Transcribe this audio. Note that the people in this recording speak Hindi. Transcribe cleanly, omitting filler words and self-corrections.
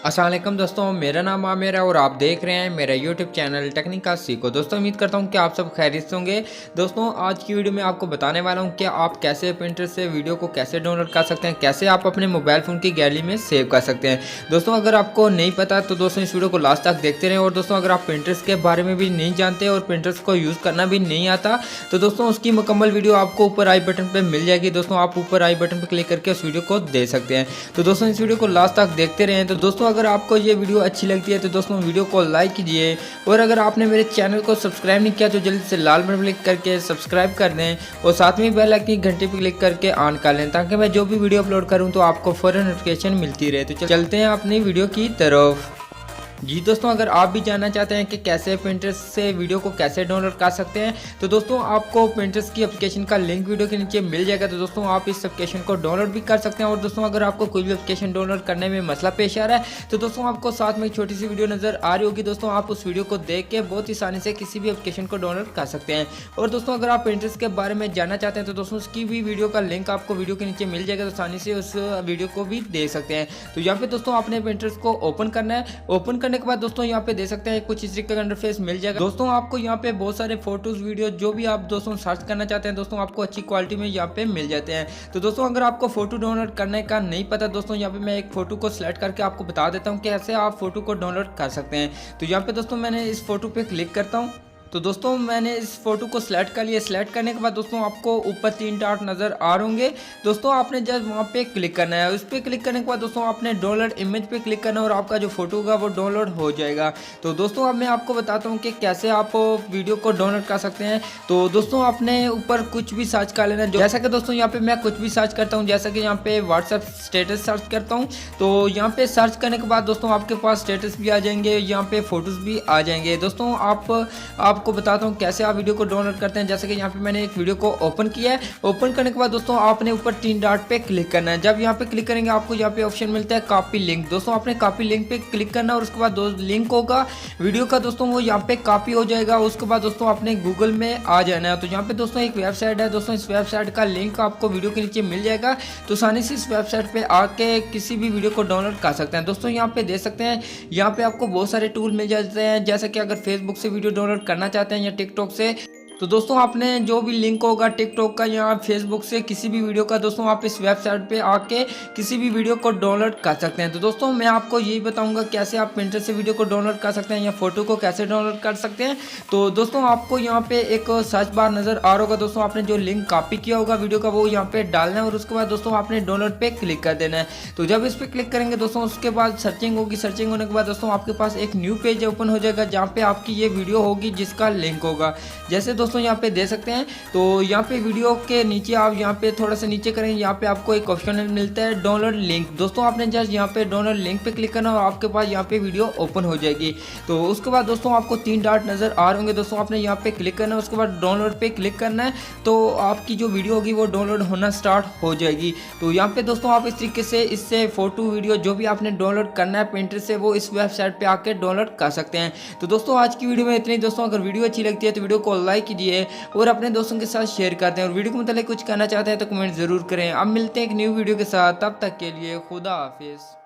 अस्सलाम वालेकुम दोस्तों, मेरा नाम आमिर है और आप देख रहे हैं मेरा यूट्यूब चैनल टेक्निकल सीखो। दोस्तों उम्मीद करता हूं कि आप सब खैरियत से होंगे। दोस्तों आज की वीडियो में आपको बताने वाला हूं कि आप कैसे पिंटरेस्ट से वीडियो को कैसे डाउनलोड कर सकते हैं, कैसे आप अपने मोबाइल फ़ोन की गैलरी में सेव कर सकते हैं। दोस्तों अगर आपको नहीं पता तो दोस्तों इस वीडियो को लास्ट तक देखते रहें। और दोस्तों अगर आप पिंटरेस्ट के बारे में भी नहीं जानते और पिंटरेस्ट को यूज़ करना भी नहीं आता तो दोस्तों उसकी मुकम्मल वीडियो आपको ऊपर आई बटन पर मिल जाएगी। दोस्तों आप ऊपर आई बटन पर क्लिक करके उस वीडियो को देख सकते हैं। तो दोस्तों इस वीडियो को लास्ट तक देखते रहें। तो दोस्तों अगर आपको ये वीडियो अच्छी लगती है तो दोस्तों वीडियो को लाइक कीजिए और अगर आपने मेरे चैनल को सब्सक्राइब नहीं किया तो जल्दी से लाल बटन क्लिक करके सब्सक्राइब कर दें और साथ में बेल आइकन की घंटी पर क्लिक करके ऑन कर लें ताकि मैं जो भी वीडियो अपलोड करूं तो आपको फौरन नोटिफिकेशन मिलती रहे। तो चलते हैं अपनी वीडियो की तरफ। जी दोस्तों अगर आप भी जानना चाहते हैं कि कैसे पिंटरेस्ट से वीडियो को कैसे डाउनलोड कर सकते हैं तो दोस्तों आपको पिंटरेस्ट की एप्लीकेशन का लिंक वीडियो के नीचे मिल जाएगा। तो दोस्तों आप इस एप्लीकेशन को डाउनलोड भी कर सकते हैं। और दोस्तों अगर आपको कोई भी एप्लीकेशन डाउनलोड करने में मसला पेश आ रहा है तो दोस्तों आपको साथ में एक छोटी सी वीडियो नज़र आ रही होगी। दोस्तों आप उस वीडियो को देख के बहुत ही आसानी से किसी भी एप्लीकेशन को डाउनलोड कर सकते हैं। और दोस्तों अगर आप पिंटरेस्ट के बारे में जानना चाहते हैं तो दोस्तों उसकी भी वीडियो का लिंक आपको वीडियो के नीचे मिल जाएगा। तो आसानी से उस वीडियो को भी देख सकते हैं। तो यहाँ पे दोस्तों आपने पिंटरेस्ट को ओपन करना है। ओपन करने के बाद दोस्तों यहाँ पे दे सकते हैं कुछ इस तरीके का इंटरफेस मिल जाएगा। दोस्तों आपको यहाँ पे बहुत सारे फोटोज वीडियो जो भी आप दोस्तों सर्च करना चाहते हैं दोस्तों आपको अच्छी क्वालिटी में यहाँ पे मिल जाते हैं। तो दोस्तों अगर आपको फोटो डाउनलोड करने का नहीं पता दोस्तों यहाँ पे मैं एक फोटो को सिलेक्ट करके आपको बता देता हूँ कैसे आप फोटो को डाउनलोड कर सकते हैं। तो यहाँ पे दोस्तों मैंने इस फोटो पे क्लिक करता हूँ। तो दोस्तों मैंने इस फोटो को सिलेक्ट कर लिया। सिलेक्ट करने के बाद दोस्तों आपको ऊपर 3 डॉट नज़र आ रहे होंगे। दोस्तों आपने जस्ट वहाँ पे क्लिक करना है। उस पर क्लिक करने के बाद दोस्तों आपने डाउनलोड इमेज पे क्लिक करना है और आपका जो फोटो होगा वो डाउनलोड हो जाएगा। तो दोस्तों अब मैं आपको बताता हूँ कि कैसे आप वीडियो को डाउनलोड कर सकते हैं। तो दोस्तों आपने ऊपर कुछ भी सर्च कर लेना। जैसा कि दोस्तों यहाँ पे मैं कुछ भी सर्च करता हूँ, जैसा कि यहाँ पे व्हाट्सएप स्टेटस सर्च करता हूँ। तो यहाँ पे सर्च करने के बाद दोस्तों आपके पास स्टेटस भी आ जाएंगे, यहाँ पे फोटोज़ भी आ जाएंगे। दोस्तों आपको बताता हूँ कैसे आप वीडियो को डाउनलोड करते हैं। जैसे कि यहाँ पे मैंने एक वीडियो को ओपन किया है। ओपन करने के बाद दोस्तों आपने ऊपर 3 डॉट पे क्लिक करना है। जब यहाँ पे क्लिक करेंगे आपको यहाँ पे ऑप्शन मिलता है कॉपी लिंक। दोस्तों आपने कॉपी लिंक पे क्लिक करना है और उसके बाद लिंक होगा वीडियो का दोस्तों वो यहाँ पे कॉपी हो जाएगा। उसके बाद दोस्तों आपने गूगल में आ जाना है। तो यहाँ पे दोस्तों एक वेबसाइट है। दोस्तों इस वेबसाइट का लिंक आपको वीडियो के नीचे मिल जाएगा। तो आसानी से इस वेबसाइट पे आके किसी भी वीडियो को डाउनलोड कर सकते हैं। दोस्तों यहाँ पे देख सकते हैं यहाँ पे आपको बहुत सारे टूल मिल जाते हैं। जैसे कि अगर फेसबुक से वीडियो डाउनलोड करना चाहते हैं या टिकटॉक से तो दोस्तों आपने जो भी लिंक होगा टिकटॉक का या फेसबुक से किसी भी वीडियो का दोस्तों आप इस वेबसाइट पे आके किसी भी वीडियो को डाउनलोड कर सकते हैं। तो दोस्तों मैं आपको यही बताऊंगा कैसे आप पिंटरेस्ट से वीडियो को डाउनलोड कर सकते हैं या फोटो को कैसे डाउनलोड कर सकते हैं। तो दोस्तों आपको यहाँ पे एक सर्च बार नज़र आ रहा होगा। दोस्तों आपने जो लिंक कॉपी किया होगा वीडियो का वो यहाँ पे डालना है और उसके बाद दोस्तों आपने डाउनलोड पे क्लिक कर देना है। तो जब इस पर क्लिक करेंगे दोस्तों उसके बाद सर्चिंग होगी। सर्चिंग होने के बाद दोस्तों आपके पास एक न्यू पेज ओपन हो जाएगा जहाँ पे आपकी ये वीडियो होगी जिसका लिंक होगा। जैसे दोस्तों यहाँ पे दे सकते हैं। तो यहाँ पे वीडियो के नीचे आप यहाँ पे थोड़ा सा नीचे करेंगे, यहाँ पे आपको एक ऑप्शन मिलता है डाउनलोड लिंक। दोस्तों आपने जस्ट यहाँ पे डाउनलोड लिंक पे क्लिक करना और आपके पास यहाँ पे वीडियो ओपन हो जाएगी। तो उसके बाद दोस्तों आपको 3 डॉट नज़र आ रहे होंगे। दोस्तों आपने यहाँ पे क्लिक करना है, उसके बाद डाउनलोड पे क्लिक करना है। तो आपकी जो वीडियो होगी वो डाउनलोड होना स्टार्ट हो जाएगी। तो यहाँ पे दोस्तों आप इस तरीके से इससे फोटो वीडियो जो भी आपने डाउनलोड करना है पिंटरेस्ट से वो इस वेबसाइट पे आके डाउनलोड कर सकते हैं। तो दोस्तों आज की वीडियो में इतनी। दोस्तों अगर वीडियो अच्छी लगती है तो वीडियो को लाइक कीजिए और अपने दोस्तों के साथ शेयर करते हैं और वीडियो के मतलब कुछ कहना चाहते हैं तो कमेंट जरूर करें। अब मिलते हैं एक न्यू वीडियो के साथ, तब तक के लिए खुदा हाफिज।